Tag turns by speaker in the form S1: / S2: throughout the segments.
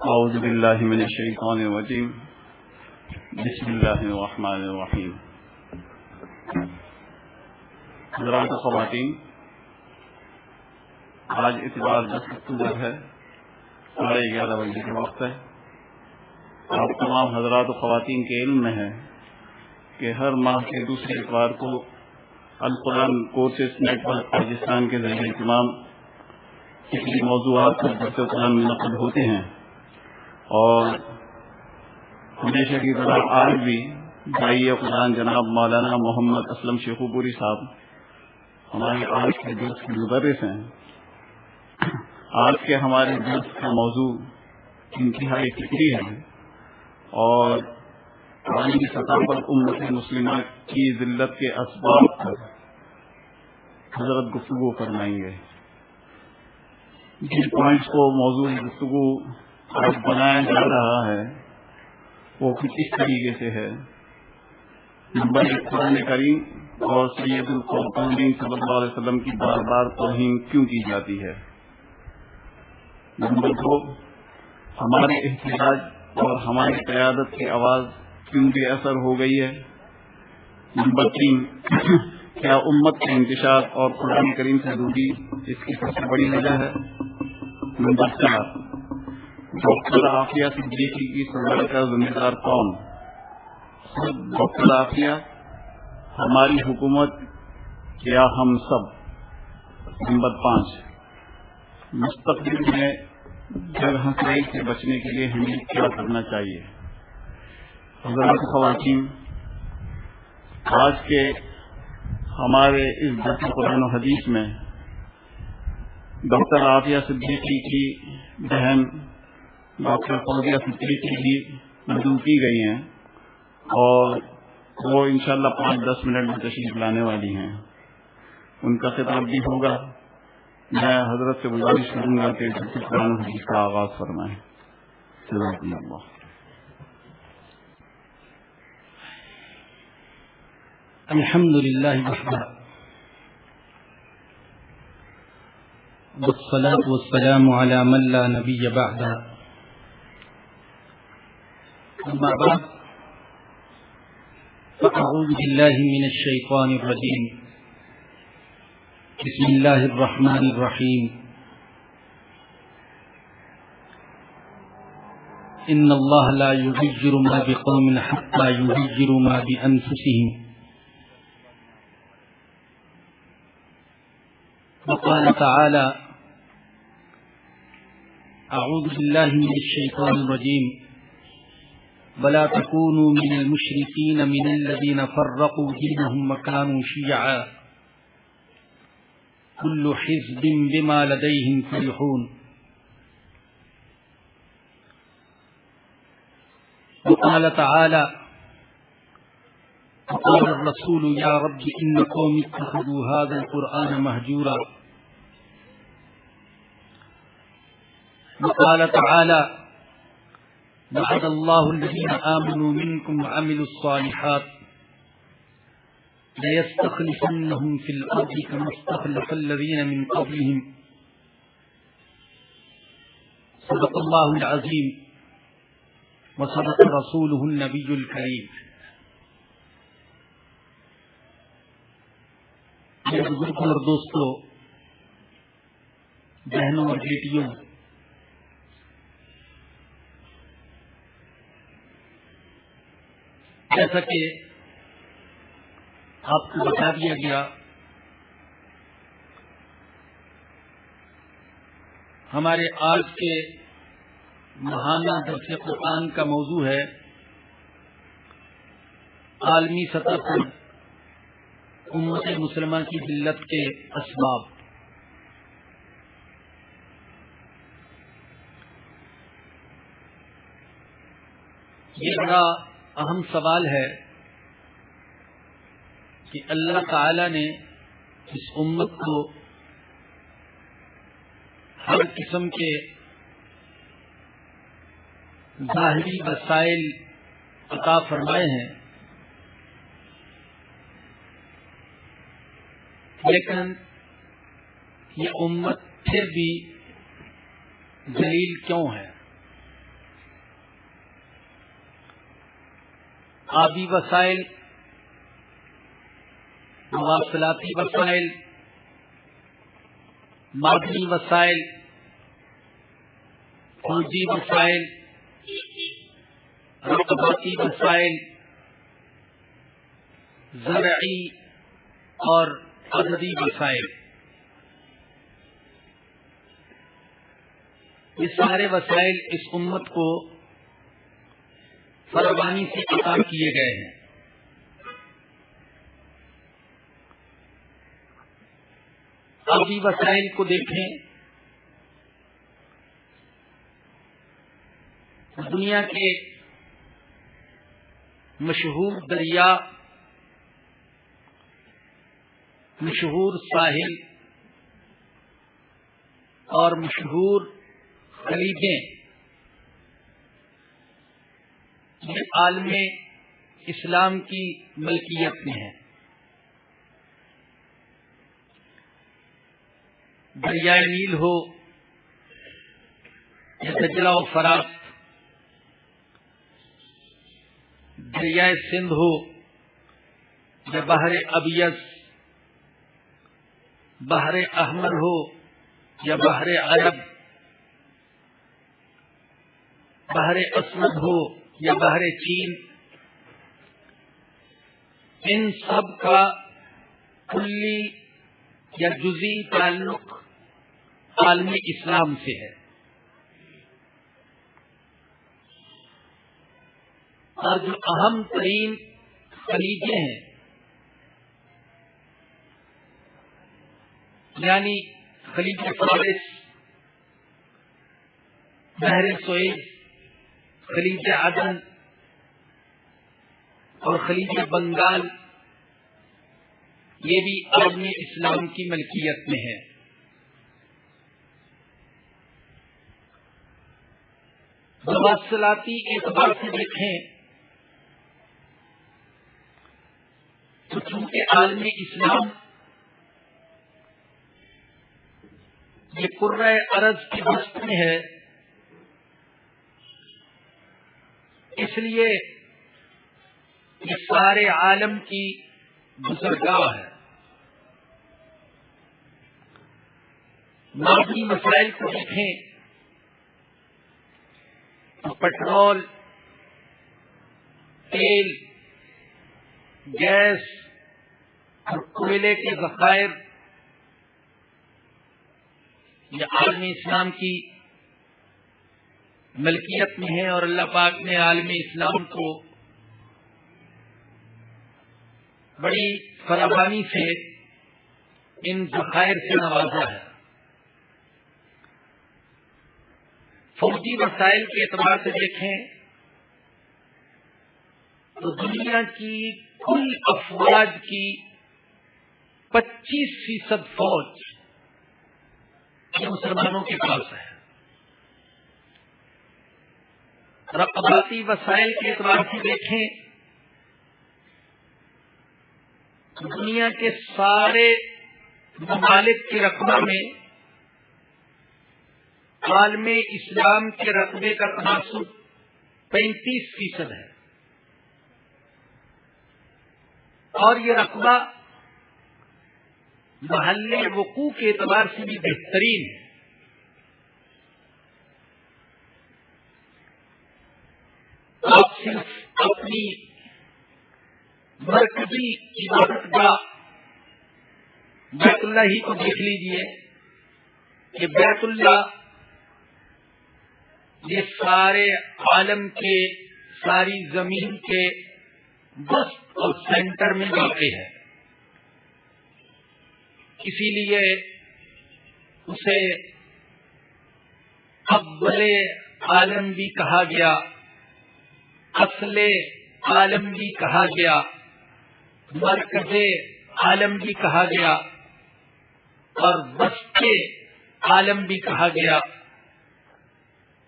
S1: اعوذ باللہ من الشیطان الرجیم بسم اللہ الرحمن الرحیم. حضرات و خواتین، آج اتوار 10 اکتوبر ہے، 11:30 بجے کا وقت ہے. آپ تمام حضرات و خواتین کے علم میں ہے کہ ہر ماہ کے دوسرے اتوار کو القرآن کورسز نیٹ ورک پاکستان کے ذریعے اہتمام کسی موضوعات پر درس قرآن منعقد ہوتے ہیں، اور ہمیشہ کی طرح آج بھی داعیہ قرآن جناب مولانا محمد اسلم شیخو پوری صاحب ہمارے آج کے درس کے مدرس ہیں. آج کے ہمارے درس کا موضوع انتہائی فکری ہے اور عالمی سطح پر امت مسلمہ کی ذلت کے اسباب پر حضرت گفتگو فرمائیں گے. جن پوائنٹس کو موضوع گفتگو آج بنایا جا رہا ہے وہ کچھ اس طریقے سے ہے. نمبر 1، قرآن کریم اور سید القرآن صلی اللہ علیہ وسلم کی بار بار توہین کیوں کی جاتی ہے. نمبر 2، ہمارے احتجاج اور ہماری قیادت کی آواز کیوں بے اثر ہو گئی ہے. نمبر 3، کیا امت کے انتشار اور قرآن کریم سے دوری اس کی سب سے بڑی وجہ ہے. نمبر 4، ڈاکٹر عافیہ صدیقی کی سزا کا ذمہ دار کون؟ خود ڈاکٹر عافیہ، ہماری حکومت یا ہم سب. نمبر 5، مستقبل میں جل ہنسائی سے بچنے کے لیے ہمیں کیا کرنا چاہیے. حضرات خواتین، آج کے ہمارے اس درس قرآن و حدیث میں ڈاکٹر عافیہ صدیقی کی بہن ڈاکٹر فوزیہ صدیقی بھی مدعو کی گئی ہیں اور وہ انشاءاللہ 5-10 منٹ میں تشریف لانے والی ہیں. ان کا خطاب بھی ہوگا. میں حضرت سے گزارش کروں گا کہ قرآن حدیث کا آغاز فرمائیں. جزاکم اللہ.
S2: الحمد للہ وحدہ والصلاة والسلام على من لا نبی بعدہ. اما بعد فاعوذ باللہ من الشیطان الرجیم. بسم اللہ الرحمن الرحیم. ان اللہ لا یغیر ما بقوم حتى یغیروا ما بانفسهم. وقال تعالى اعوذ باللہ من الشیطان الرجیم. ولا تكونوا من المشركين من الذين فرقوا دينهم وكانوا شيعا كل حزب بما لديهم فرحون. وقال تعالى وقال الرسول يا رب إن قوم اتخذوا هذا القرآن مهجورا. وقال تعالى وعد الله الذين آمنوا منكم وعملوا الصالحات ليستخلفنهم في الأرض كما استخلف الذين من قبلهم. صدق الله العظيم وصدق رسوله النبي الكريم. میرے بزرگوں اور دوستوں، بہنوں اور بیٹیوں، جیسا کہ آپ کو بتا دیا گیا، ہمارے آج کے ماہانہ درس قرآن کا موضوع ہے عالمی سطح پر امت مسلمہ کی ذلت کے اسباب. یہ بڑا اہم سوال ہے کہ اللہ تعالی نے اس امت کو ہر قسم کے ظاہری وسائل عطا فرمائے ہیں، لیکن یہ امت پھر بھی ذلیل کیوں ہے؟ آبی وسائل، مواصلاتی وسائل، معدنی وسائل، فوجی وسائل، رقابتی وسائل، زرعی اور عددی وسائل، یہ سارے وسائل اس امت کو فراوانی سے عطا کیے گئے ہیں۔ آبی وسائل کو دیکھیں، دنیا کے مشہور دریا، مشہور ساحل اور مشہور خلیجیں یہ عالم اسلام کی ملکیت میں ہیں۔ دریائے نیل ہو یا دجلہ و فرات، دریائے سندھ ہو یا بحر ابیض، بحر احمر ہو یا بحر عرب، بحر اسود ہو یا بحر چین، ان سب کا کلی یا جزئی تعلق عالم اسلام سے ہے، اور جو اہم ترین خلیجیں ہیں یعنی خلیج فارس، بحر سوئز، خلیج عدن اور خلیج بنگال، یہ بھی عالم اسلام کی ملکیت میں ہے۔ مواصلاتی اعتبار سے دیکھیں تو چونکہ عالم اسلام یہ قرۂ ارض کی وسط میں ہے، اس لیے یہ سارے عالم کی گزرگاہ ہے۔ معاشی مسائل کو دیکھیں تو پیٹرول، تیل، گیس اور کوئلے کے ذخائر یہ عالم اسلام کی ملکیت میں ہے، اور اللہ پاک نے عالم اسلام کو بڑی فراوانی سے ان ذخائر سے نوازا ہے۔ فوجی وسائل کے اعتبار سے دیکھیں تو دنیا کی کل افواج کی 25% فوج یہ مسلمانوں کے پاس ہے۔ رقابتی وسائل کے اعتبار سے دیکھیں تو دنیا کے سارے ممالک کے رقبہ میں عالم اسلام کے رقبے کا تناسب 35% ہے، اور یہ رقبہ محل وقوع کے اعتبار سے بھی بہترین ہے۔ آپ صرف اپنی مرکزی عبادت گاہ بیت اللہ ہی کو دیکھ لیجئے کہ بیت اللہ یہ سارے عالم کے، ساری زمین کے وسط اور سینٹر میں واقع ہے، اسی لیے اسے اول عالم بھی کہا گیا، اصل عالم بھی کہا گیا، مرکز عالم بھی کہا گیا اور وسط عالم بھی کہا گیا،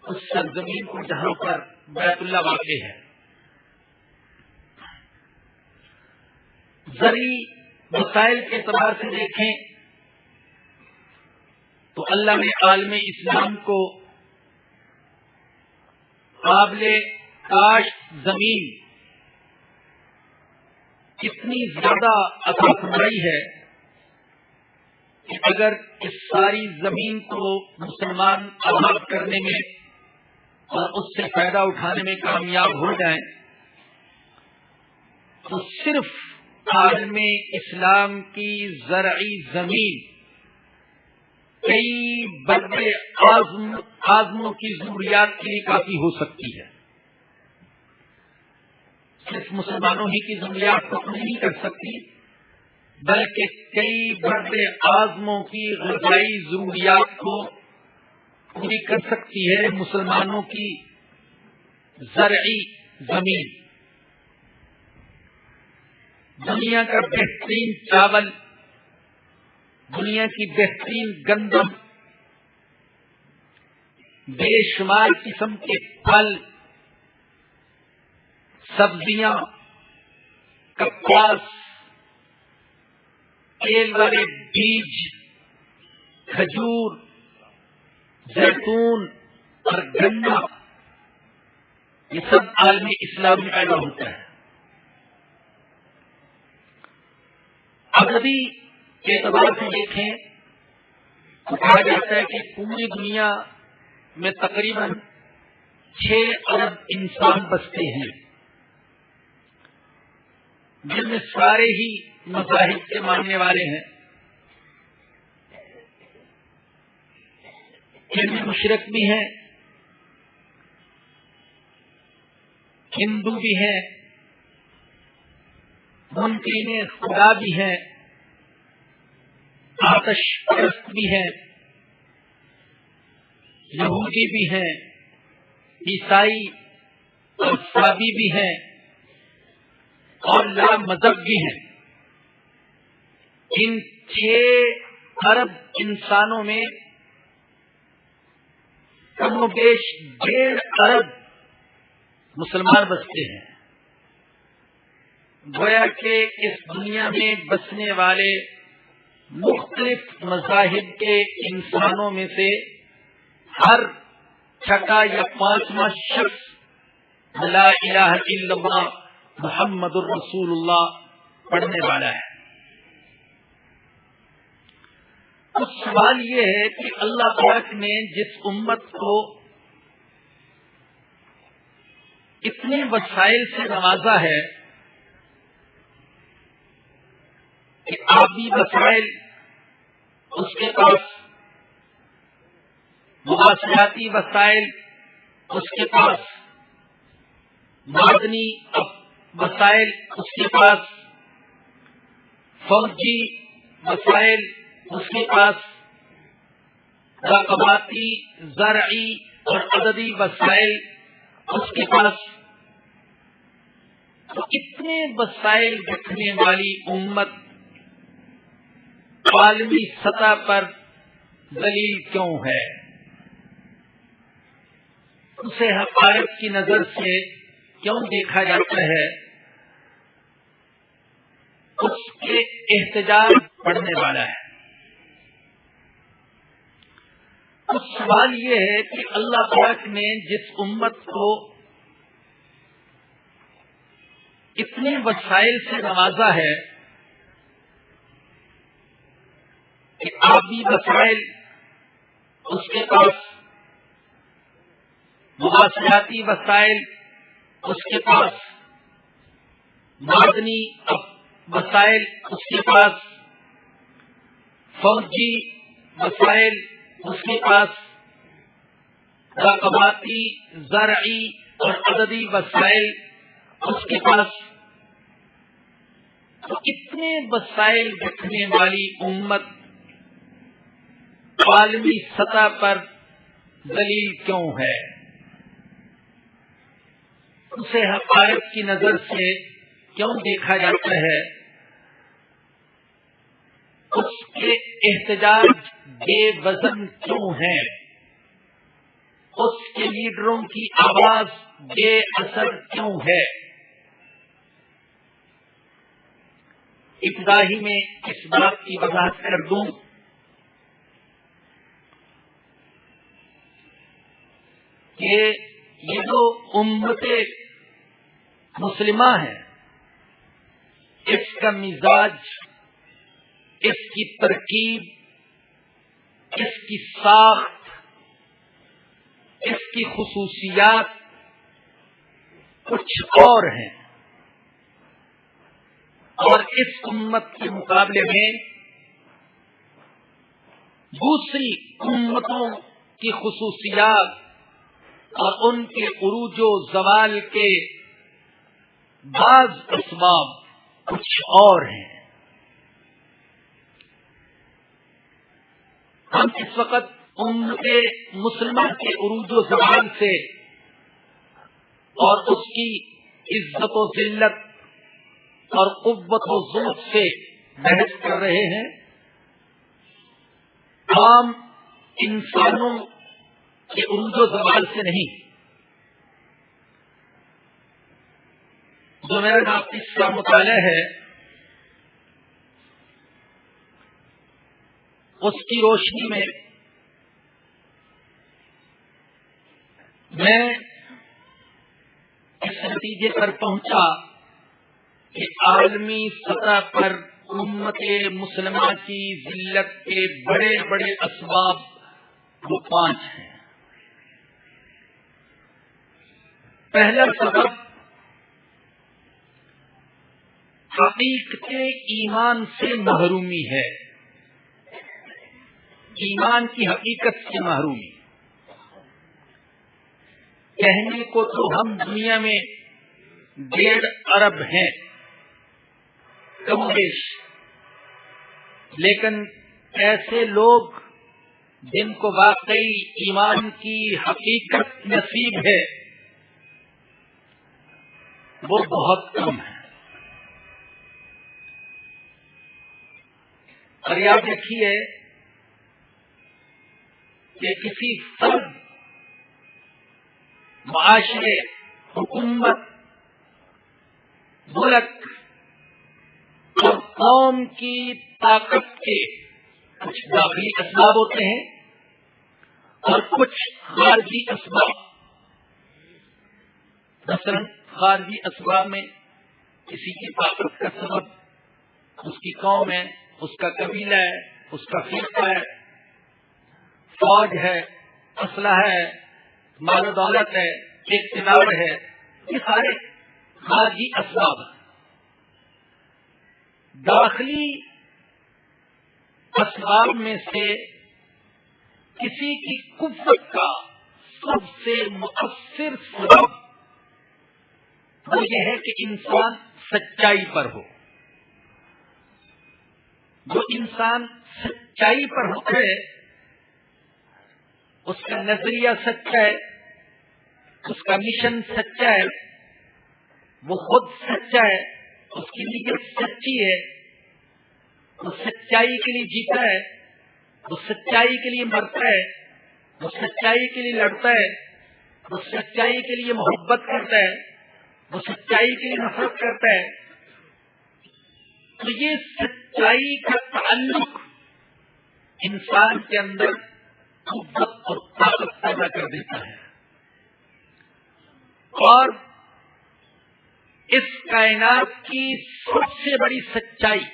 S2: اس سرزمین کو جہاں پر بیت اللہ واقع ہے۔ زرعی وسائل کے اعتبار سے دیکھیں تو اللہ نے عالم اسلام کو قابل کاشت زمین اتنی زیادہ عطا فرمائی ہے کہ اگر اس ساری زمین کو مسلمان آباد کرنے میں اور اس سے فائدہ اٹھانے میں کامیاب ہو جائیں تو صرف عالم اسلام کی زرعی زمین کئی بڑے آزموں کی ضروریات کے لیے کافی ہو سکتی ہے. صرف مسلمانوں ہی کی ضروریات کو پوری نہیں کر سکتی بلکہ کئی بڑے آزموں کی غذائی ضروریات کو پوری کر سکتی ہے مسلمانوں کی زرعی زمین. دنیا کا بہترین چاول، دنیا کی بہترین گندم، بے شمار قسم کے پھل، سبزیاں، کپاس، تیل والے بیج، کھجور، زیتون اور گنا، یہ سب عالم اسلام میں پیدا ہوتا ہے. عددی کے اعتبار سے دیکھیں تو کہا جاتا ہے کہ پوری دنیا میں تقریباً 6 ارب انسان بستے ہیں جن میں سارے ہی مذاہب کے ماننے والے ہیں. ان میں مشرک بھی ہیں، ہندو بھی ہیں، منکرین خدا بھی ہیں، آتش پرست بھی ہیں، یہودی بھی ہیں، عیسائی اور سابی بھی ہیں اور لا مذہب بھی ہیں. ان 6 ارب انسانوں میں کم و بیش 1.5 ارب مسلمان بستے ہیں. گویا کہ اس دنیا میں بسنے والے مختلف مذاہب کے انسانوں میں سے ہر چھٹا یا 5واں شخص لا الہ الا اللہ محمد الرسول اللہ پڑھنے والا ہے. تو سوال یہ ہے کہ اللہ پاک نے جس امت کو اتنے وسائل سے نوازا ہے کہ آبی وسائل اس کے پاس، مواصلاتی وسائل اس کے پاس، معدنی وسائل اس کے پاس، فوجی وسائل اس کے پاس، رقابتی، زرعی اور عددی وسائل اس کے پاس، تو اتنے وسائل رکھنے والی امت عالمی سطح پر ذلیل کیوں ہے؟ اسے حقارت کی نظر سے کیوں دیکھا جاتا ہے؟ اس کے احتجاج پڑھنے والا ہے. تو سوال یہ ہے کہ اللہ پاک نے جس امت کو اتنے وسائل سے نوازا ہے کہ آبی وسائل اس کے پاس، مواصلاتی وسائل اس کے پاس، معدنی وسائل اس کے پاس، فوجی وسائل اس کے پاس، رقابتی، زرعی اور عددی وسائل اس کے پاس، تو اتنے وسائل رکھنے والی امت عالمی سطح پر ذلیل کیوں ہے؟ اسے حقارت کی نظر سے کیوں دیکھا جاتا ہے؟ اس کے احتجاج بے وزن کیوں ہیں؟ اس کے لیڈروں کی آواز بے اثر کیوں ہے؟ ابتدا ہی میں اس بات کی وضاحت کر دوں کہ یہ جو امت مسلمہ ہے، اس کا مزاج، اس کی ترکیب، اس کی ساخت، اس کی خصوصیات کچھ اور ہیں، اور اس امت کے مقابلے میں دوسری امتوں کی خصوصیات اور ان کے عروج و زوال کے بعض اسباب کچھ اور ہیں۔ ہم اس وقت امت مسلمہ کے عروج و زوال سے اور اس کی عزت و ذلت اور قوت و ضعف سے بحث کر رہے ہیں، عام انسانوں کے عروج و زوال سے نہیں۔ جو میرا ناقص کا مطالعہ ہے اس کی روشنی میں میں اس نتیجے پر پہنچا کہ عالمی سطح پر امت مسلمہ کی ذلت کے بڑے بڑے اسباب وہ 5 ہیں۔ پہلا سبب حقیقت ایمان سے محرومی ہے، ایمان کی حقیقت سے محرومی۔ کہنے کو تو ہم دنیا میں 1.5 ارب ہیں کم بیش، لیکن ایسے لوگ جن کو واقعی ایمان کی حقیقت نصیب ہے وہ بہت کم ہیں۔ اور یاد رکھیے کہ کسی فرد، معاشرے، حکومت، ملک اور قوم کی طاقت کے کچھ داخلی اسباب ہوتے ہیں اور کچھ خارجی اسباب۔ مثلا خارجی اسباب میں کسی کی طاقت کا سبب اس کی قوم ہے، اس کا قبیلہ ہے، اس کا فرقہ ہے، فوج ہے، اسلحہ ہے، مال و دولت ہے، اقتدار ہے، یہ سارے خارجی اسباب ہیں۔ داخلی اسباب میں سے کسی کی قوت کا سب سے مؤثر سبب وہ یہ ہے کہ انسان سچائی پر ہو۔ جو انسان سچائی پر ہوتا ہے اس کا نظریہ سچا ہے، اس کا مشن سچا ہے، وہ خود سچا ہے، اس کی نیت سچی ہے، وہ سچائی کے لیے جیتا ہے، وہ سچائی کے لیے مرتا ہے، وہ سچائی کے لیے لڑتا ہے، وہ سچائی کے لیے محبت کرتا ہے، وہ سچائی کے لیے نفرت کرتا ہے۔ تو یہ سچائی کا تعلق انسان کے اندر قوت اور طاقت پیدا کر دیتا ہے، اور اس کائنات کی سب سے بڑی سچائی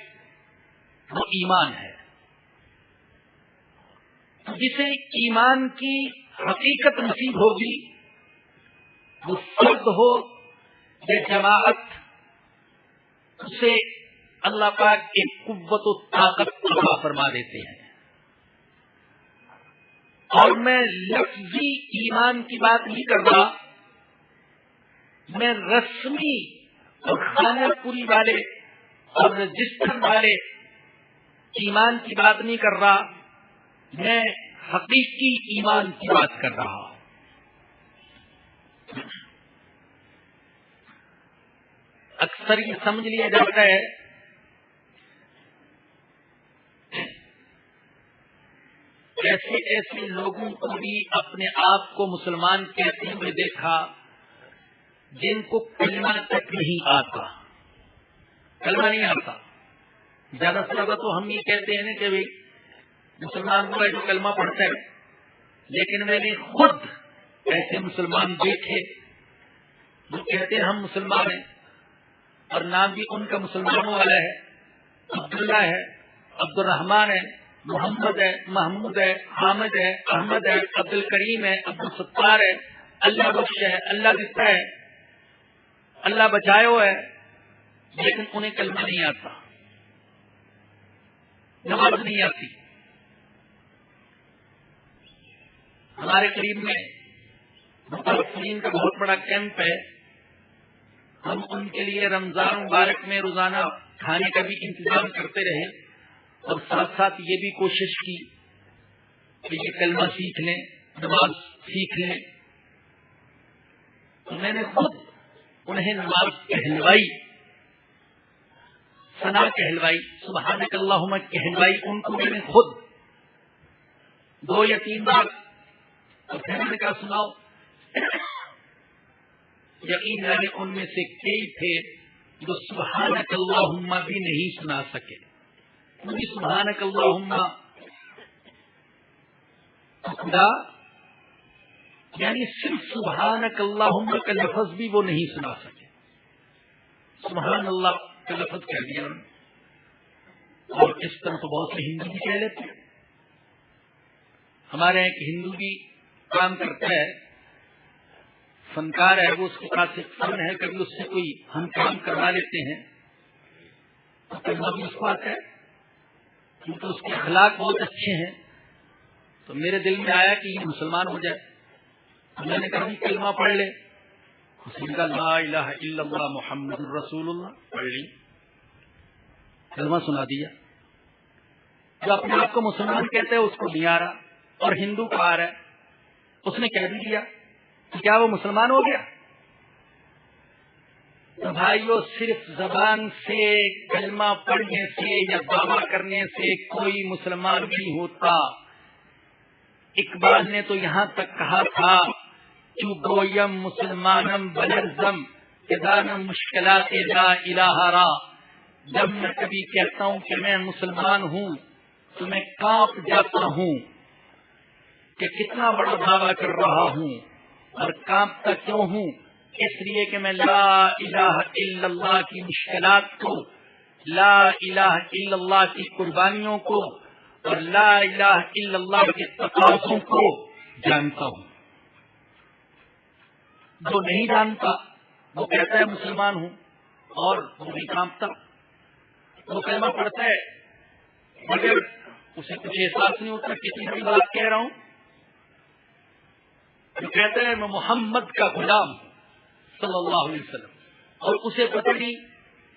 S2: وہ ایمان ہے۔ جسے ایمان کی حقیقت نصیب ہوگی، وہ فرد ہو یا جماعت، اسے اللہ پاک ایک قوت و طاقت عطا فرما دیتے ہیں۔ اور میں لفظی ایمان کی بات نہیں کر رہا، میں رسمی اور خانہ پوری والے اور رجسٹر والے ایمان کی بات نہیں کر رہا، میں حقیقی ایمان کی بات کر رہا ہوں۔ اکثر یہ سمجھ لیا جاتا ہے ایسے لوگوں کو بھی اپنے آپ کو مسلمان کہتے ہوئے دیکھا جن کو کلمہ تک نہیں آتا، کلمہ نہیں آتا۔ زیادہ سے زیادہ تو ہم یہ کہتے ہیں کہ مسلمان کو جو کلمہ پڑھتا ہے، لیکن میں نے خود ایسے مسلمان دیکھے جو کہتے ہیں ہم مسلمان ہیں اور نام بھی ان کا مسلمانوں والا ہے، عبداللہ ہے، عبد الرحمان ہے، محمد ہے، محمود ہے، حامد ہے، احمد ہے، عبد الکریم ہے، عبد الستار ہے، اللہ بخش ہے، اللہ دیتا ہے، اللہ بچائے ہے، لیکن انہیں کلمہ نہیں آتا، نماز نہیں آتی۔ ہمارے قریب میں متوفین کا بہت بڑا کیمپ ہے، ہم ان کے لیے رمضان مبارک میں روزانہ کھانے کا بھی انتظام کرتے رہے اور ساتھ ساتھ یہ بھی کوشش کی کہ یہ کلمہ سیکھ لیں، نماز سیکھ لیں۔ تو میں نے خود انہیں نماز کہلوائی، ثنا کہلوائی، سبحانک اللہم کہلوائی، ان کو میں نے خود 2 یا 3 بار، اور پھر میں نے کہا سناؤ۔ یقین جانے ان میں سے کئی تھے جو سبحانک اللہم بھی نہیں سنا سکے، کیونکہ سبحانک اللہم خدا یعنی صرف سبحانک اللہم کا لفظ بھی وہ نہیں سنا سکے، سبحان اللہ کا لفظ کہہ دیا انہوں نے۔ اور اس طرح تو بہت سے ہندو بھی کہہ لیتے ہیں۔ ہمارے ایک ہندو بھی کام کرتا ہے، فنکار ہے، وہ اس کے پاس ایک فن ہے، کبھی اس سے کوئی ہم کام کروا لیتے ہیں تو کلمہ بھی اس کو آتا ہے، کیونکہ اس کے اخلاق بہت اچھے ہیں۔ تو میرے دل میں آیا کہ یہ مسلمان ہو جائے، میں نے کہا کلمہ پڑھ لے، اس نے کہا لا الہ الا اللہ محمد رسول اللہ، پڑھ لی، کلمہ سنا دیا۔ جو اپنے آپ کو مسلمان کہتے ہیں اس کو نہیں آ رہا اور ہندو کو آ رہا ہے، اس نے کہہ بھی دیا، تو کیا وہ مسلمان ہو گیا؟ تو بھائیو، صرف زبان سے کلمہ پڑھنے سے یا دعویٰ کرنے سے کوئی مسلمان نہیں ہوتا۔ اقبال نے تو یہاں تک کہا تھا چو گویم مسلمانم بلرزم ادانم مشکلات لا الہ را، جب میں کبھی کہتا ہوں کہ میں مسلمان ہوں تو میں کانپ جاتا ہوں کہ کتنا بڑا دعویٰ کر رہا ہوں، اور کانپتا کیوں ہوں؟ اس لیے کہ میں لا الہ الا اللہ کی مشکلات کو، لا الہ الا اللہ کی قربانیوں کو اور لا الہ الا اللہ کے تقاضوں کو جانتا ہوں۔ جو نہیں جانتا وہ کہتا ہے مسلمان ہوں اور وہ نہیں کانپتا، وہ کلمہ پڑھتا ہے مگر اسے کچھ احساس نہیں ہوتا کتنی بڑی بات کہہ رہا ہوں۔ جو کہتا ہے میں محمد کا غلام ہوں صلی اللہ علیہ وسلم، اور اسے پتہ نہیں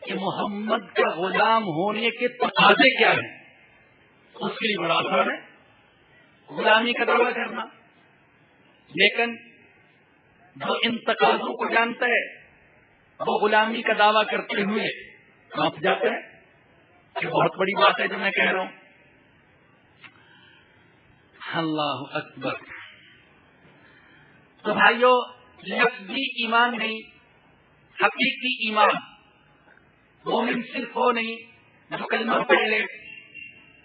S2: کہ محمد کا غلام ہونے کے تقاضے کیا ہیں، اس کے لیے بڑا آسان ہے غلامی کا دعویٰ کرنا، لیکن جو ان تقاضوں کو جانتا ہے وہ غلامی کا دعویٰ کرتے ہوئے کانپ جاتا ہے کہ بہت بڑی بات ہے جو میں کہہ رہا ہوں۔ اللہ اکبر۔ تو بھائیو، لفظی ایمان نہیں، حقیقی ایمان مومن صرف وہ نہیں جو کلمہ پڑھ لے،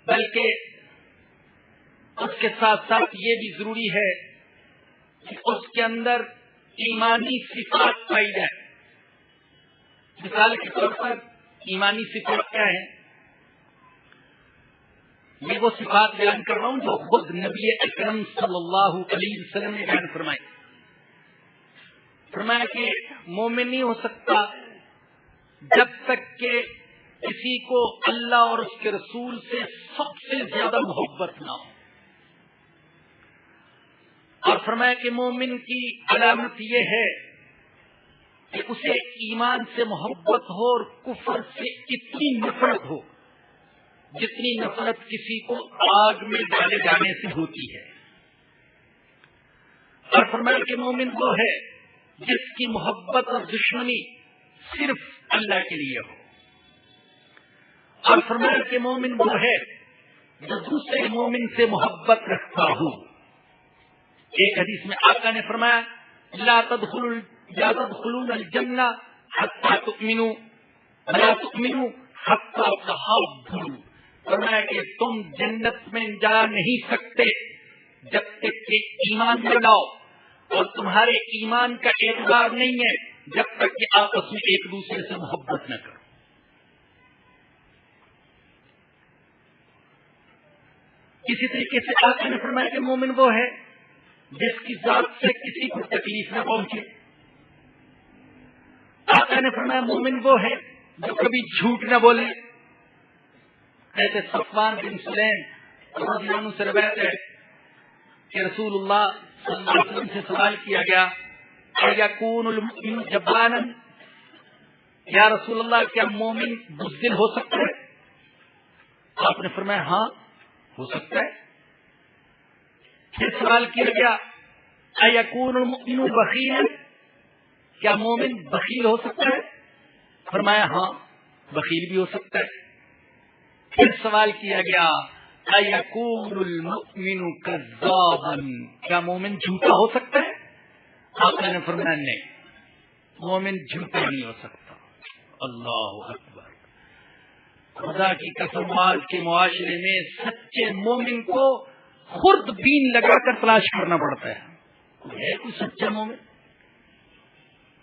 S2: بلکہ اس کے ساتھ ساتھ یہ بھی ضروری ہے کہ اس کے اندر ایمانی صفات پائی جائے۔ مثال کے طور پر ایمانی صفات کیا ہے؟ میں وہ صفات بیان کر رہا ہوں جو خود نبی اکرم صلی اللہ علیہ وسلم نے بیان فرمائی۔ فرمایا کہ مومن نہیں ہو سکتا جب تک کہ کسی کو اللہ اور اس کے رسول سے سب سے زیادہ محبت نہ ہو، اور فرمایا کہ مومن کی علامت یہ ہے کہ اسے ایمان سے محبت ہو اور کفر سے اتنی نفرت ہو جتنی نفرت کسی کو آگ میں ڈالے جانے سے ہوتی ہے، اور فرمایا کہ مومن وہ ہے جس کی محبت اور دشمنی صرف اللہ کے لیے ہو، اور فرمایا کہ مومن وہ ہے جو دوسرے مومن سے محبت رکھتا ہو۔ ایک حدیث میں آقا نے فرمایا لا تدخلون الجنہ حتی تؤمنوا ولا تؤمنوا حتی تحابوا، فرمایا کہ تم جنت میں جا نہیں سکتے جب تک کہ ایمان نہ لاؤ، اور تمہارے ایمان کا اعتبار نہیں ہے جب تک کہ آپس میں ایک دوسرے سے محبت نہ کرو. اسی طریقے سے آقا نے فرمایا کہ مومن وہ ہے جس کی ذات سے کسی کو تکلیف نہ پہنچے. آقا نے فرمایا مومن وہ ہے جو کبھی جھوٹ نہ بولے. ایسے صفوان بن سلیم رضی اللہ عنہ سے روایت ہے کہ رسول اللہ صلی اللہ علیہ وسلم سے سوال کیا گیا یکون المؤمن جبانا، یا رسول اللہ کیا مومن بزدل ہو سکتا ہے؟ آپ نے فرمایا ہاں ہو سکتا ہے. پھر سوال کیا گیا یکون المؤمن بخیلا، کیا مومن بخیل ہو سکتا ہے؟ فرمایا ہاں بخیل بھی ہو سکتا ہے. پھر سوال کیا گیا یکون المؤمن کذابا، کیا مومن جھوٹا ہو سکتا ہے؟ آقا نے فرمایا نہیں، مومن جھوٹا نہیں ہو سکتا. اللہ اکبر. خدا کی قسم آج کے معاشرے میں سچے مومن کو خرد بین لگا کر تلاش کرنا پڑتا ہے کوئی سچا مومن؟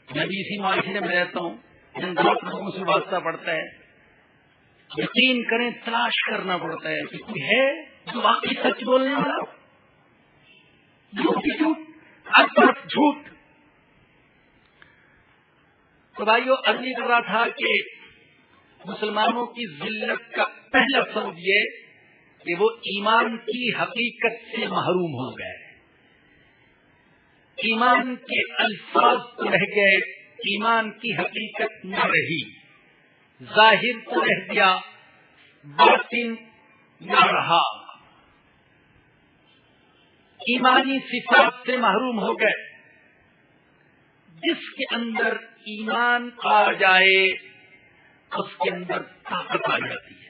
S2: میں بھی اسی معاشرے میں رہتا ہوں، لوگوں سے واسطہ پڑتا ہے. یقین کریں تلاش کرنا پڑتا ہے کہ کوئی ہے جو واقعی سچ بولنے والا. جھوٹ ہر طرف جھوٹ. تو بھائیو عرض کر رہا تھا کہ مسلمانوں کی ذلت کا پہلا سبب یہ کہ وہ ایمان کی حقیقت سے محروم ہو گئے. ایمان کے الفاظ تو رہ گئے، ایمان کی حقیقت نہ رہی. ظاہر تو رہ گیا، باطن نہ رہا. ایمانی صفات سے محروم ہو گئے. جس کے اندر ایمان آ جائے اس کے اندر طاقت آ جاتی ہے.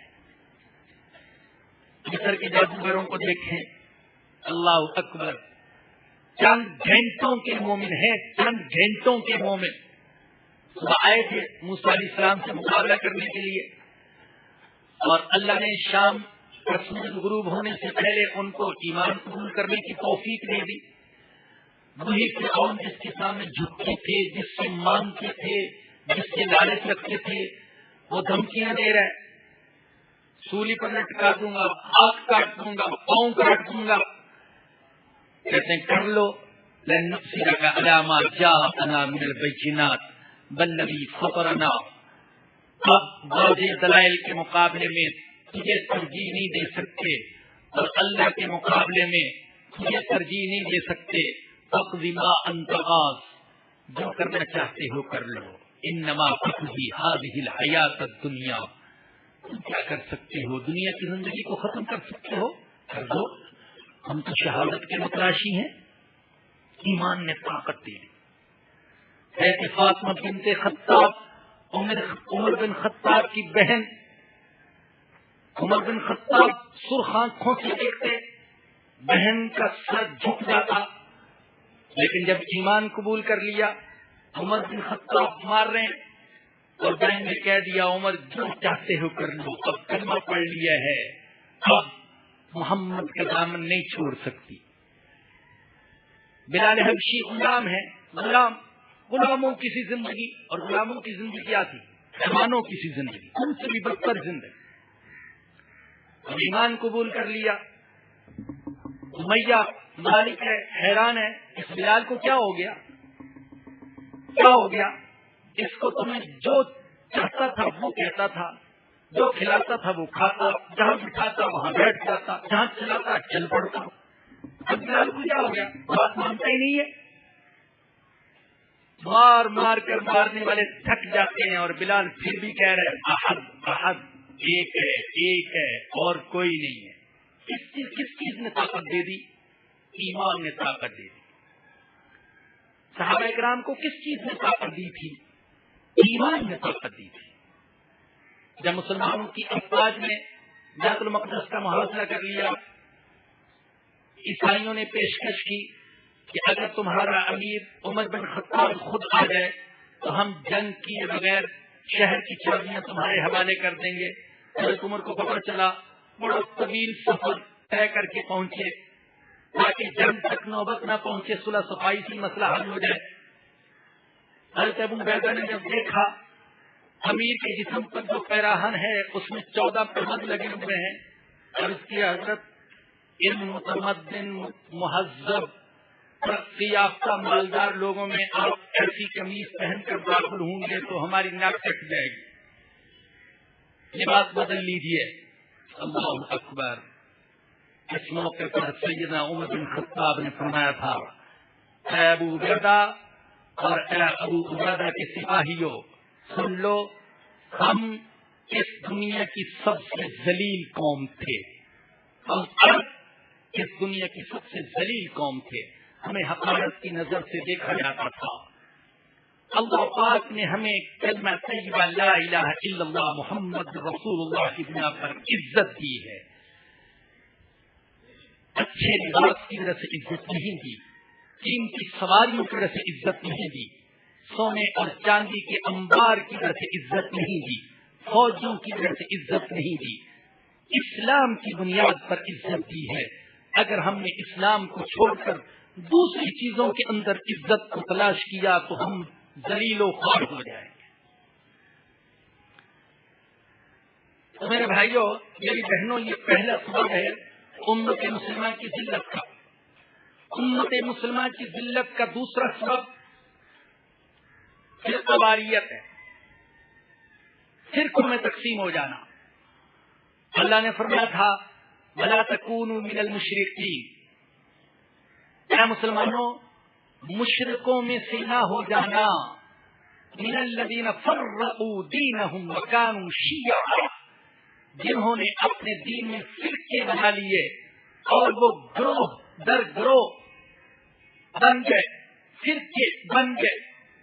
S2: مصر کے جادوگروں کو دیکھیں، اللہ اکبر، چند گھنٹوں کے مومن ہیں، چند گھنٹوں کے مومن. صبح آئے تھے موسیٰ علیہ السلام سے مقابلہ کرنے کے لیے، اور اللہ نے شام کا سورج غروب ہونے سے پہلے ان کو ایمان قبول کرنے کی توفیق دے دی. وہی فرعون جس کے سامنے جھکتے تھے، جس سے مانگتے تھے، جس سے لالچ رکھتے تھے، وہ دھمکیاں دے رہا ہے، سولی پر لٹکا دوں گا، ہاتھ کاٹ دوں گا، پاؤں کاٹ دوں گا. کہتے ہیں کر لو، لن نؤثرک علی ما جاءنا من البینات والذی فطرنا. اب واضح دلائل کے مقابلے میں تجھے ترجیح نہیں دے سکتے، اور اللہ کے مقابلے میں تجھے ترجیح نہیں دے سکتے. اقض ما انت قاض، جو کرنا چاہتے ہو کر لو. انما تقضی هذه الحیات الدنیا، تم کیا کر سکتے ہو؟ دنیا کی زندگی کو ختم کر سکتے ہو، کر دو. ہم تو شہادت کے متلاشی ہیں. ایمان نے طاقت دی. حضرت فاطمہ بنت خطاب عمر بن خطاب کی بہن، عمر بن خطاب سرخ آنکھوں سے دیکھتے، بہن کا سر جھک جاتا، لیکن جب ایمان قبول کر لیا عمر بن خطاب مار رہے ہیں، اور بہن نے کہہ دیا عمر جو چاہتے ہو کر لو، اب کلمہ پڑھ لیا ہے، اب محمد کا دامن نہیں چھوڑ سکتی. بلال حبشی غلام ہے، غلاموں کی سی زندگی، اور غلاموں کی زندگی کیا تھی؟ مہمانوں کی سی زندگی، ان سے بھی بدتر زندگی. اور ایمان قبول کر لیا. امیہ مالک ہے، حیران ہے اس بلال کو کیا ہو گیا، کیا ہو گیا؟ اس کو تمہیں جو چاہتا تھا وہ کہتا تھا، جو کھلاتا تھا وہ کھاتا، جہاں بٹھاتا وہاں بیٹھ جاتا، جہاں چلاتا چل پڑتا. اب بلال کو کیا ہو گیا؟ بات مانتا ہی نہیں ہے. مار مار کر مارنے والے تھک جاتے ہیں، اور بلال پھر بھی کہہ رہے احد احد، ایک ہے ایک ہے اور کوئی نہیں ہے. کس چیز نے طاقت دے دی؟ ایمان نے طاقت دے دی. صحابہ کرام کو کس چیز نے طاقت دی تھی؟ ایمان نے طاقت دی تھی. جب مسلمانوں کی افواج نے بیت المقدس کا محاصرہ کر لیا، عیسائیوں نے پیشکش کی کہ اگر تمہارا امیر عمر بن خطاب خود آ جائے تو ہم جنگ کیے بغیر شہر کی چابیاں تمہارے حوالے کر دیں گے. حضرت عمر کو پتہ چلا، بڑا طویل سفر طے کر کے پہنچے. تاکہ جنگ تک نوبت نہ پہنچے، صلح صفائی سے مسئلہ حل ہو جائے۔ حضرت ابو عبیدہ نے جب دیکھا امیر کے جسم پر جو پیراہن ہے اس میں 14 پرمد لگے ہوئے ہیں، اور اس کی حضرت علم متمدن مہذب ترقی یافتہ مالدار لوگوں میں آپ ایسی قمیض پہن کر داخل ہوں گے تو ہماری ناک کٹ جائے گی، لباس بدل لیجیے۔ اللہ اکبر۔ اس موقع پر سیدنا عمر بن خطاب نے فرمایا تھا، اے ابو عبیدہ اور اے ابو عبیدہ کے سپاہیوں، سن لو، ہم اس دنیا کی سب سے ذلیل قوم تھے، ہم اس دنیا کی سب سے ذلیل قوم تھے، ہمیں حقارت کی نظر سے دیکھا جاتا تھا۔ اللہ پاک نے ہمیں کلمہ طیبہ لا الہ الا اللہ محمد رسول اللہ کی بنا پر عزت دی ہے، اچھے لباس کی وجہ سے عزت نہیں دی، قیمتی سواریوں کی وجہ سے عزت نہیں دی، سونے اور چاندی کے انبار کی وجہ سے عزت نہیں دی، فوجوں کی وجہ سے عزت نہیں دی، اسلام کی بنیاد پر عزت دی ہے۔ اگر ہم نے اسلام کو چھوڑ کر دوسری چیزوں کے اندر عزت کو تلاش کیا تو ہم ذلیل و خوار ہو جائیں گے۔ تو میرے بھائیوں، میری بہنوں، یہ پہلا سبب ہے امت مسلمہ کی ذلت کا۔ امت مسلمہ کی ذلت کا دوسرا سبب فرقواریت ہے، فرقوں میں تقسیم ہو جانا۔ اللہ نے فرمایا تھا وَلَا تَكُونُوا مِنَ الْمُشْرِكِينَ، اے مسلمانوں مشرکوں میں سے نہ ہو جانا، مِنَ الَّذِينَ فَرَّقُوا دِينَهُمْ وَكَانُوا شِيَعًا، جنہوں نے اپنے دین میں فرقے بنا لیے اور وہ گروہ در گروہ بن گئے، فرقے بن گئے،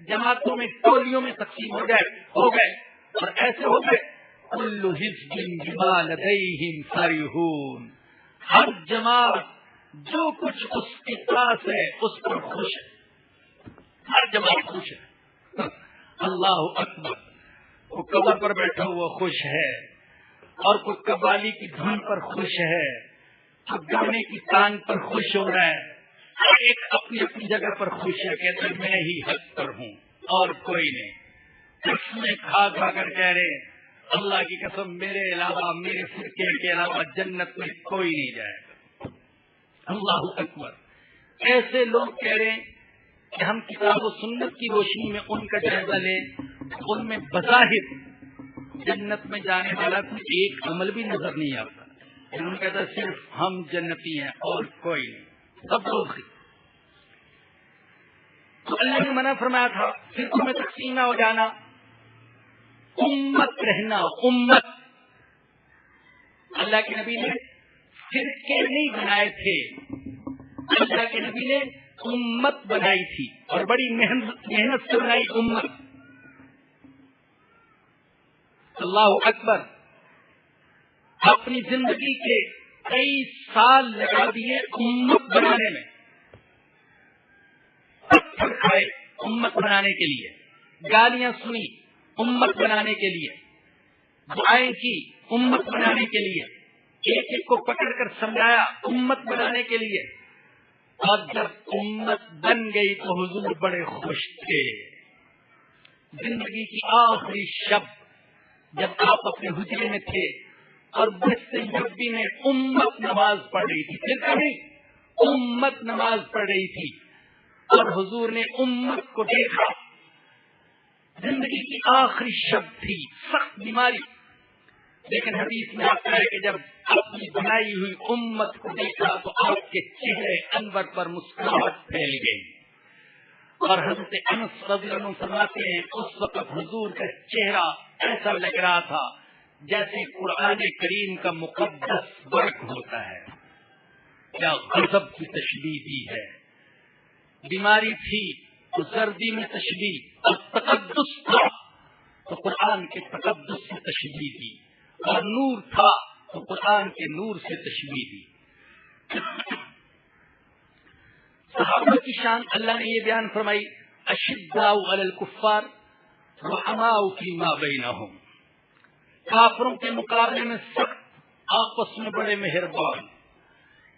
S2: جماعتوں میں ٹولیوں میں تقسیم ہو گئے اور ایسے ہو گئے کل حزب بما لدیہم فرحون، ہر جماعت جو کچھ اس کے پاس ہے اس پر خوش ہے، ہر جماعت خوش ہے۔ اللہ اکبر۔ وہ قبر پر بیٹھا ہوا خوش ہے، اور کوئی قوالی کی دھن پر خوش ہے، کوئی گانے کی تان پر خوش ہو رہا ہے، ہر ایک اپنی اپنی جگہ پر خوش ہے، کہتے ہیں میں ہی حق پر ہوں اور کوئی نہیں۔ قسمیں کھا کھا کر کہہ رہے ہیں اللہ کی قسم میرے علاوہ، میرے فرقے کے علاوہ جنت میں کوئی نہیں جائے گا۔ اللہ اکبر۔ ایسے لوگ کہہ رہے ہیں کہ ہم کتاب و سنت کی روشنی میں ان کا جائزہ لیں، ان میں بظاہر جنت میں جانے والا کوئی ایک عمل بھی نظر نہیں آتا، ان کہتا صرف ہم جنتی ہیں اور کوئی نہیں، سب لوگ۔ تو اللہ نے منع فرمایا تھا فرقوں میں تقسیم نہ ہو جانا، امت رہنا، امت۔ اللہ کے نبی نے فرقے نہیں بنائے تھے، اللہ کے نبی نے امت بنائی تھی اور بڑی محنت سے بنائی امت۔ اللہ اکبر۔ اپنی زندگی کے کئی سال لگا دیے امت بنانے میں، پتھر کھائے امت بنانے کے لیے، گالیاں سنی امت بنانے کے لیے، دعائیں کی امت بنانے کے لیے، ایک ایک کو پکڑ کر سمجھایا امت بنانے کے لیے، اور جب امت بن گئی تو حضور بڑے خوش تھے۔ زندگی کی آخری شب جب آپ اپنے حجرے میں تھے اور نبی نے امت نماز پڑھ رہی تھی، پھر کبھی امت نماز پڑھ رہی تھی اور حضور نے امت کو دیکھا، زندگی کی آخری شب تھی، سخت بیماری، لیکن حدیث میں آتا ہے کہ جب اپنی بنائی ہوئی امت کو دیکھا تو آپ کے چہرے انور پر مسکراہٹ پھیل گئی، اور حضرت انس رضی اللہ عنہ فرماتے ہیں اس وقت حضور کا چہرہ ایسا لگ رہا تھا جیسے قرآن کریم کا مقدس ورق ہوتا ہے۔ کیا غضب کی تشبیہ دی ہے، بیماری تھی تو سردی میں تشبیہ، اور تقدس تھا تو قرآن کے تقدس سے تشبیہ دی، اور نور تھا تو قرآن کے نور سے تشبیہ دی۔ صحابہ کی شان اللہ نے یہ بیان فرمائی اشداء علی الکفار رحماء فیما بینہم، کافروں کے مقابلے میں سخت، آپس میں بڑے مہربان،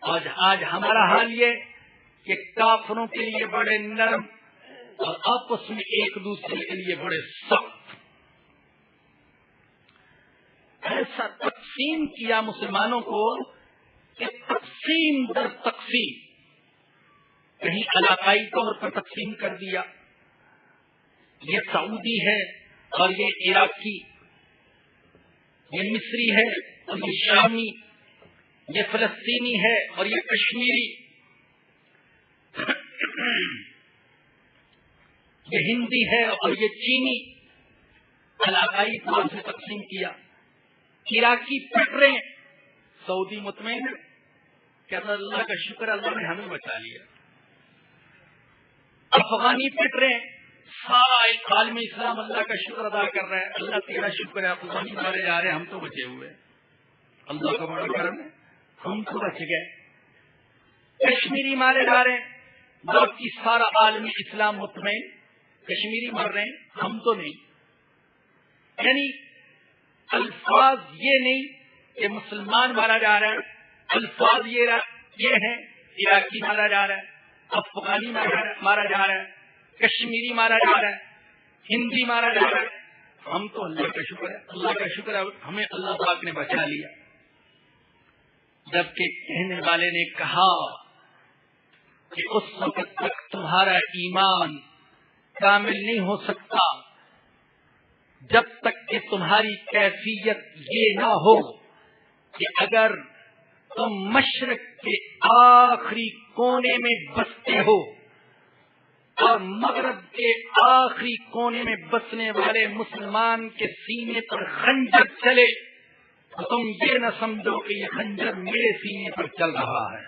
S2: آج ہمارا حال یہ کہ کافروں کے لیے بڑے نرم اور آپس میں ایک دوسرے کے لیے بڑے سخت. ایسا تقسیم کیا مسلمانوں کو کہ تقسیم در تقسیم، کہیں علاقائی طور پر تقسیم کر دیا. یہ سعودی ہے اور یہ عراقی، یہ مصری ہے اور یہ شامی، یہ فلسطینی ہے اور یہ کشمیری، یہ ہندی ہے اور یہ چینی. علاقائی طور سے تقسیم کیا. عراقی پٹ رہے ہیں، سعودی مطمئن ہے کہ اللہ کا شکر اللہ نے ہمیں بچا لیا. افغانی پٹ رہے ہیں، سارا عالم اسلام اللہ کا شکر ادا کر رہا ہے، اللہ تیرا شکر ہے افغانی مارے جا رہے ہیں، ہم تو بچے ہوئے، اللہ کا بڑا کرم ہے ہم تو بچ گئے. کشمیری مارے جا رہے ہیں، باقی سارا عالم اسلام مطمئن، کشمیری مر رہے ہیں ہم تو نہیں. یعنی الفاظ یہ نہیں کہ مسلمان مارا جا رہا ہے، الفاظ یہ ہیں عراقی مارا جا رہا ہے، افغانی مارا جا رہا ہے، کشمیری مارا جا رہا ہے، ہندی مارا جا رہا ہے. ہم تو اللہ کا شکر ہے، اللہ کا شکر ہے ہمیں اللہ پاک نے بچا لیا. جبکہ کہنے والے نے کہا کہ اس وقت تک تمہارا ایمان کامل نہیں ہو سکتا جب تک کہ تمہاری کیفیت یہ نہ ہو کہ اگر تم مشرق کے آخری کونے میں بستے ہو اور مغرب کے آخری کونے میں بسنے والے مسلمان کے سینے پر خنجر چلے تو تم یہ نہ سمجھو کہ یہ خنجر میرے سینے پر چل رہا ہے.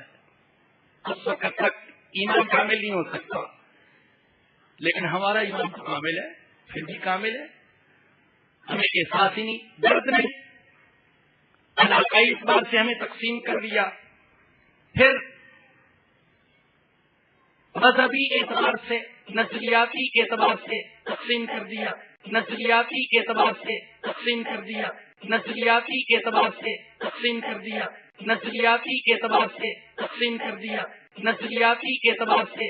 S2: اس وقت تک ایمان کامل نہیں ہو سکتا. لیکن ہمارا ایمان تو کامل ہے، پھر بھی کامل ہے، ہمیں احساس ہی نہیں، درد نہیں. علاقائی اعتبار سے ہمیں تقسیم کر دیا، پھر مذہبی اعتبار سے، نظریاتی اعتبار سے تقسیم کر دیا، نظریاتی اعتبار سے تقسیم کر دیا، نظریاتی اعتبار سے تقسیم کر دیا، نظریاتی اعتبار سے تقسیم کر دیا، نظریاتی اعتبار سے